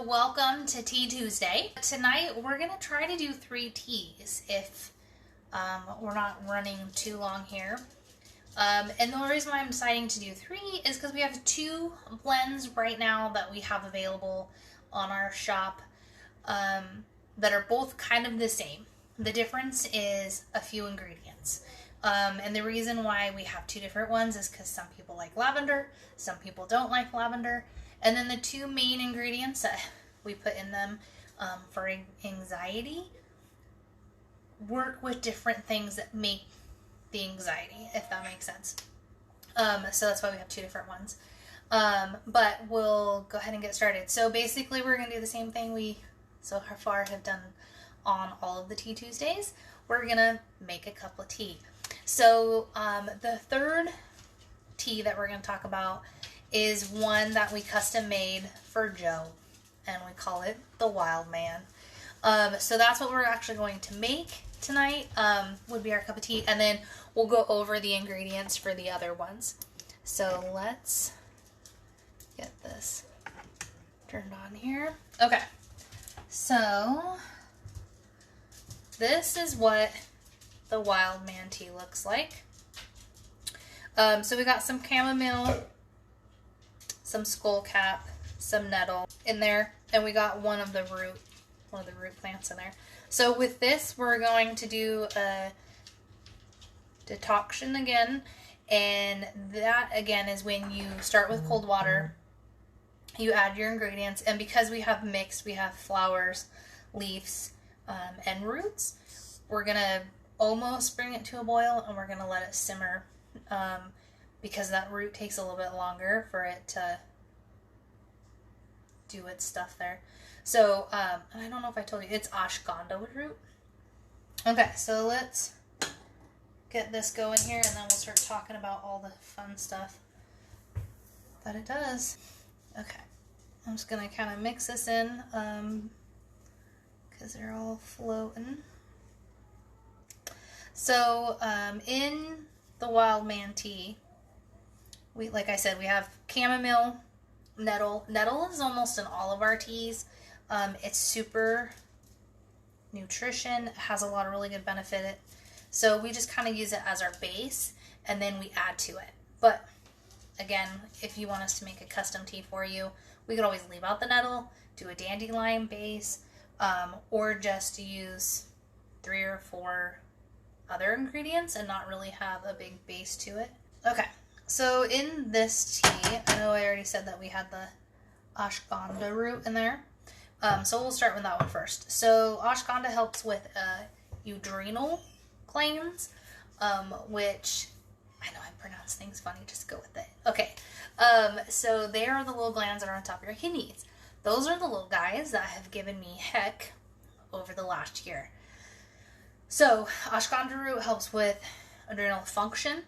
Welcome to Tea Tuesday. Tonight we're going to try to do 3 teas if we're not running too long here. And the reason why I'm deciding to do 3 is because we have 2 blends right now that we have available on our shop that are both kind of the same. The difference is a few ingredients. And the reason why we have 2 different ones is because some people like lavender, some people don't like lavender. And then the 2 main ingredients that we put in them for anxiety work with different things that make the anxiety, if that makes sense. So that's why we have 2 different ones. But we'll go ahead and get started. So basically we're going to do the same thing we so far have done on all of the Tea Tuesdays. We're going to make a cup of tea. So the third tea that we're going to talk about is one that we custom made for Joe, and we call it the Wild Man. So that's what we're actually going to make tonight, would be our cup of tea, and then we'll go over the ingredients for the other ones. So let's get this turned on here. Okay, so this is what the Wild Man tea looks like. So we got some chamomile, some skullcap, some nettle in there, and we got one of the root plants in there. So with this, we're going to do a decoction again, and that again is when you start with cold water, you add your ingredients, and because we have mixed, we have flowers, leaves, and roots, we're gonna almost bring it to a boil, and we're gonna let it simmer, because that root takes a little bit longer for it to do its stuff there. So, and I don't know if I told you, it's ashwagandha root. Okay, so let's get this going here, and then we'll start talking about all the fun stuff that it does. Okay, I'm just going to kind of mix this in, because they're all floating. So, in the Wild Man tea, like I said, we have chamomile, nettle. Nettle is almost in all of our teas. It's super nutrition, has a lot of really good benefit. So we just kind of use it as our base, and then we add to it. But again, if you want us to make a custom tea for you, we could always leave out the nettle, do a dandelion base, or just use 3 or 4 other ingredients and not really have a big base to it. Okay. So in this tea, I know I already said that we had the ashwagandha root in there. So we'll start with that one first. So ashwagandha helps with adrenal glands, which, I know I pronounce things funny, just go with it. Okay, so they are the little glands that are on top of your kidneys. Those are the little guys that have given me heck over the last year. So ashwagandha root helps with adrenal function.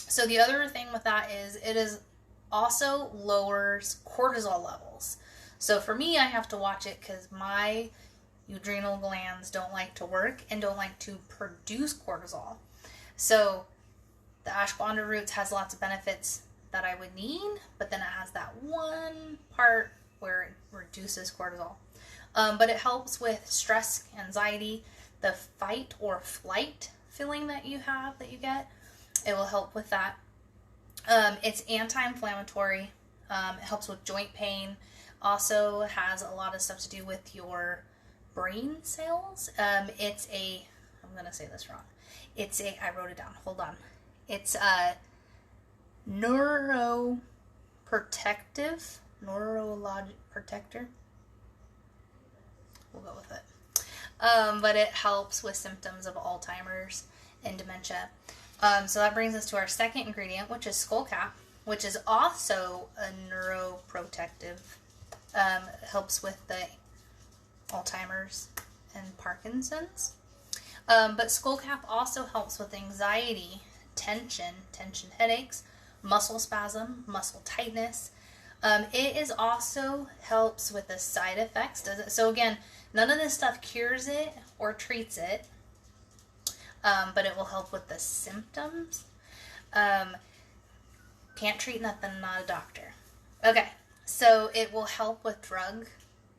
So the other thing with that is it is also lowers cortisol levels. So for me, I have to watch it because my adrenal glands don't like to work and don't like to produce cortisol. So the ashwagandha roots has lots of benefits that I would need, but then it has that one part where it reduces cortisol. But it helps with stress, anxiety, the fight or flight feeling that you get. It will help with that. It's anti-inflammatory. It helps with joint pain. Also has a lot of stuff to do with your brain cells. I'm going to say this wrong. I wrote it down. Hold on. It's a neurologic protector. We'll go with it. But it helps with symptoms of Alzheimer's and dementia. So that brings us to our second ingredient, which is skullcap, which is also a neuroprotective. Helps with the Alzheimer's and Parkinson's. But skullcap also helps with anxiety, tension headaches, muscle spasm, muscle tightness. It is also helps with the side effects. So again, none of this stuff cures it or treats it. But it will help with the symptoms. Can't treat nothing, not a doctor. Okay, so it will help with drug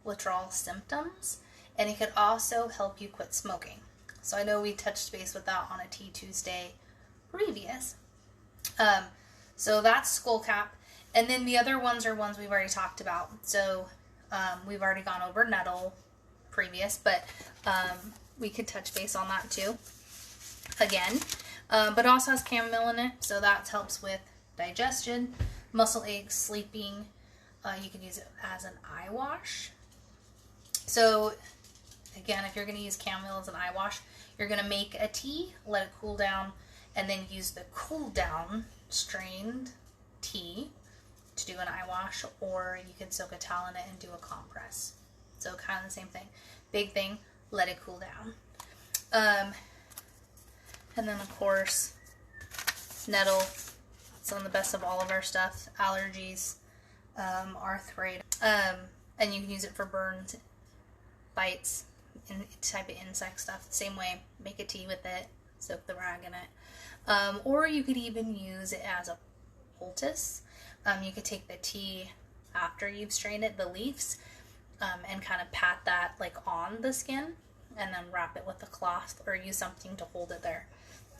withdrawal symptoms, and it could also help you quit smoking. So I know we touched base with that on a Tea Tuesday previous. So that's skullcap. And then the other ones are ones we've already talked about. So we've already gone over nettle previous, but we could touch base on that too again. But it also has chamomile in it, so that helps with digestion, muscle aches, sleeping. You can use it as an eye wash. So again, if you're going to use chamomile as an eye wash, you're going to make a tea, let it cool down, and then use the cool down strained tea to do an eye wash, or you can soak a towel in it and do a compress. So kind of the same thing. Big thing, let it cool down. And then of course, nettle. It's on the best of all of our stuff. Allergies, arthritis, and you can use it for burns, bites, and type of insect stuff. Same way, make a tea with it, soak the rag in it. Or you could even use it as a poultice. You could take the tea after you've strained it, the leaves, and kind of pat that like on the skin, and then wrap it with a cloth or use something to hold it there.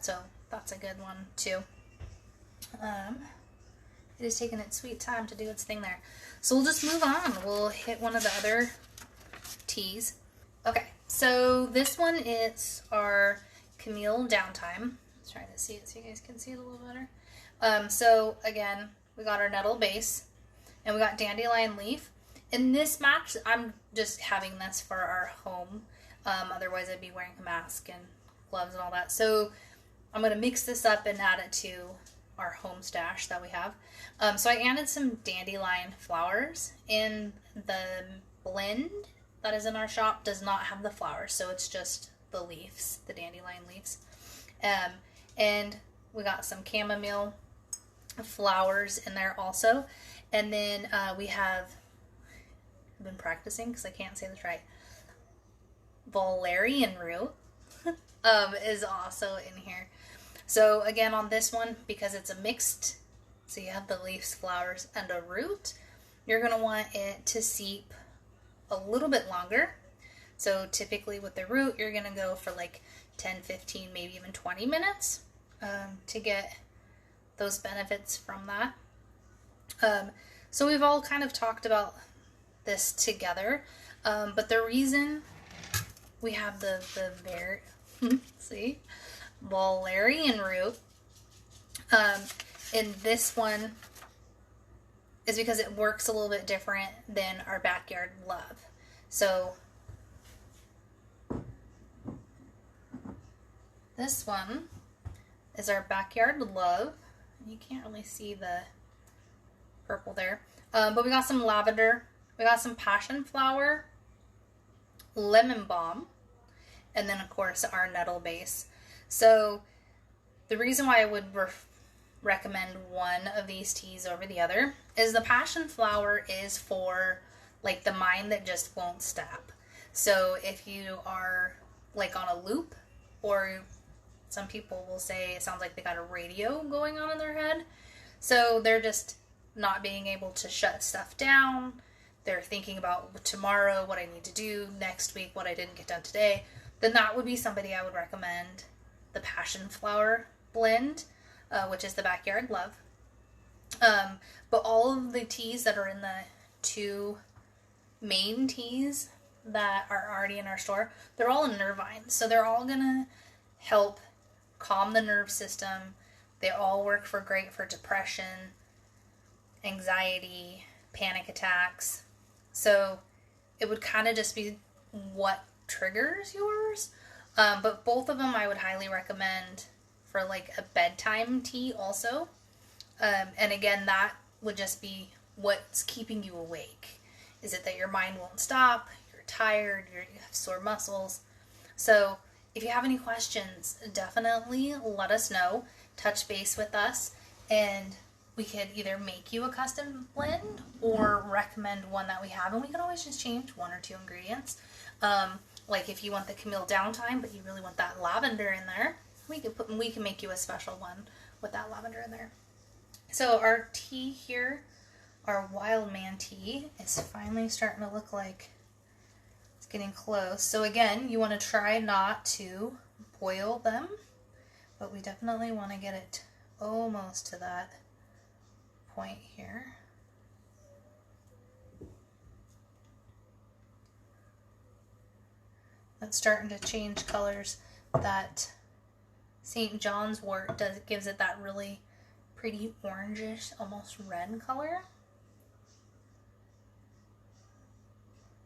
So that's a good one too. It is taking its sweet time to do its thing there. So we'll just move on. We'll hit one of the other teas. Okay, so this one is our Camille Downtime. Let's try to see it so you guys can see it a little better. So again, we got our nettle base, and we got dandelion leaf. In this match, I'm just having this for our home. Otherwise, I'd be wearing a mask and gloves and all that. So I'm going to mix this up and add it to our home stash that we have. So I added some dandelion flowers, and the blend that is in our shop does not have the flowers, so it's just the leaves, the dandelion leaves. And we got some chamomile flowers in there also. And then we have, I've been practicing because I can't say this right, valerian root is also in here. So again, on this one, because it's a mixed, so you have the leaves, flowers, and a root, you're going to want it to seep a little bit longer. So typically with the root, you're going to go for like 10, 15, maybe even 20 minutes to get those benefits from that. So we've all kind of talked about this together, but the reason we have the see, valerian root in this one is because it works a little bit different than our backyard love. So this one is our backyard love. You can't really see the purple there, but we got some lavender, we got some passion flower, lemon balm, and then of course our nettle base. So the reason why I would recommend one of these teas over the other is the passion flower is for like the mind that just won't stop. So if you are like on a loop, or some people will say it sounds like they got a radio going on in their head. So they're just not being able to shut stuff down. They're thinking about tomorrow, what I need to do, next week, what I didn't get done today. Then that would be somebody I would recommend the passion flower blend, which is the backyard love. But all of the teas that are in the two main teas that are already in our store, they're all nervines. So they're all gonna help calm the nerve system. They all work great for depression, anxiety, panic attacks. So it would kind of just be what triggers yours. But both of them I would highly recommend for like a bedtime tea also. And again, that would just be what's keeping you awake. Is it that your mind won't stop, you're tired, you have sore muscles? So if you have any questions, definitely let us know. Touch base with us, and we could either make you a custom blend or recommend one that we have, and we can always just change one or two ingredients. Like if you want the Camille Downtime, but you really want that lavender in there, we can make you a special one with that lavender in there. So our tea here, our Wild Man tea, is finally starting to look like getting close. So again, you want to try not to boil them, but we definitely want to get it almost to that point here. That's starting to change colors. That St. John's wort gives it that really pretty orangish, almost red color.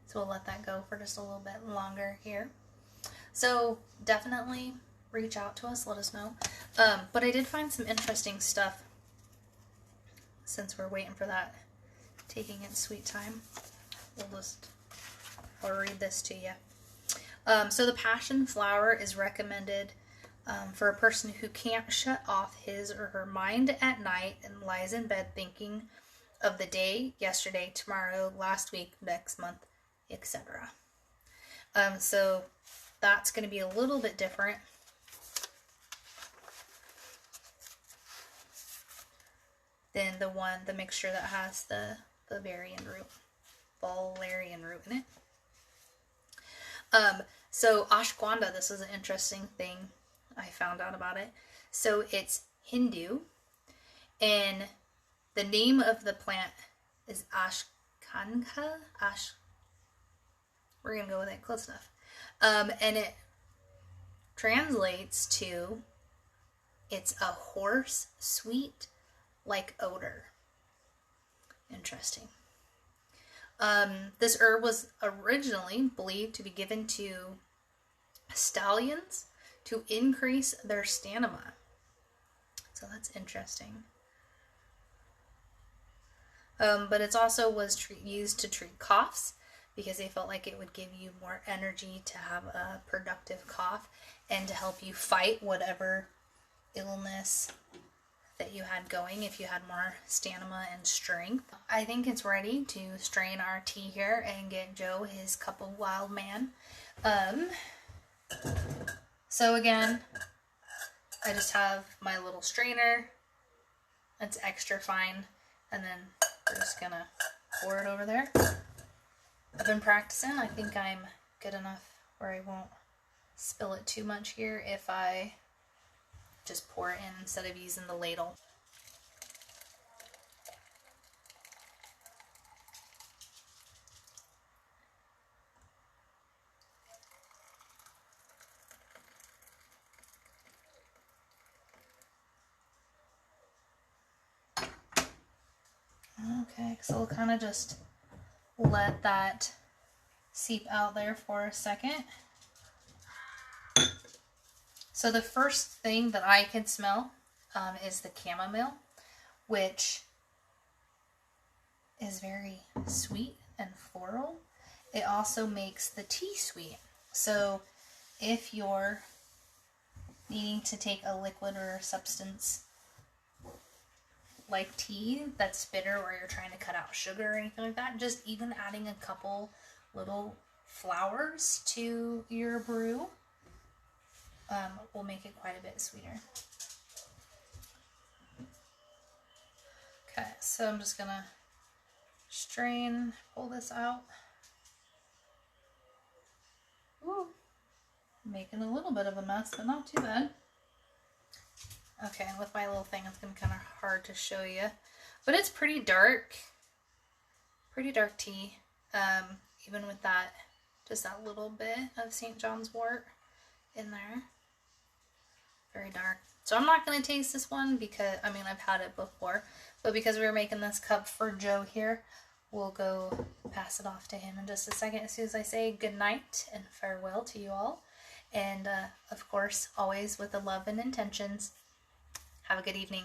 So we'll let that go for just a little bit longer here. So definitely reach out to us, let us know. But I did find some interesting stuff since we're waiting for that taking its sweet time. I'll read this to you. So the passion flower is recommended for a person who can't shut off his or her mind at night and lies in bed thinking of the day, yesterday, tomorrow, last week, next month, etc. So that's going to be a little bit different. Than the mixture that has the valerian root in it. So ashwagandha, this is an interesting thing I found out about it. So it's Hindu, and the name of the plant is ashkanka. We're gonna go with it, close enough. And it translates to, it's a hoarse, sweet, like odor. Interesting. This herb was originally believed to be given to stallions to increase their stamina. So that's interesting. But it also was used to treat coughs because they felt like it would give you more energy to have a productive cough and to help you fight whatever illness that you had going, if you had more stamina and strength. I think it's ready to strain our tea here and get Joe his cup of wild man. So again, I just have my little strainer. It's extra fine, and then we're just gonna pour it over there. I've been practicing. I think I'm good enough where I won't spill it too much here if I just pour it in instead of using the ladle. Okay, so we'll kind of just let that seep out there for a second. So the first thing that I can smell is the chamomile, which is very sweet and floral. It also makes the tea sweet. So if you're needing to take a liquid or a substance like tea that's bitter, or you're trying to cut out sugar or anything like that, just even adding a couple little flowers to your brew will make it quite a bit sweeter. Okay, so I'm just gonna strain, pull this out. Ooh, making a little bit of a mess, but not too bad. Okay, and with my little thing, it's gonna be kind of hard to show you, but it's pretty dark tea. Even with that, just that little bit of St. John's wort in there. Very dark. So I'm not going to taste this one because, I mean, I've had it before, but because we were making this cup for Joe here, we'll go pass it off to him in just a second as soon as I say good night and farewell to you all. And of course, always with the love and intentions, have a good evening.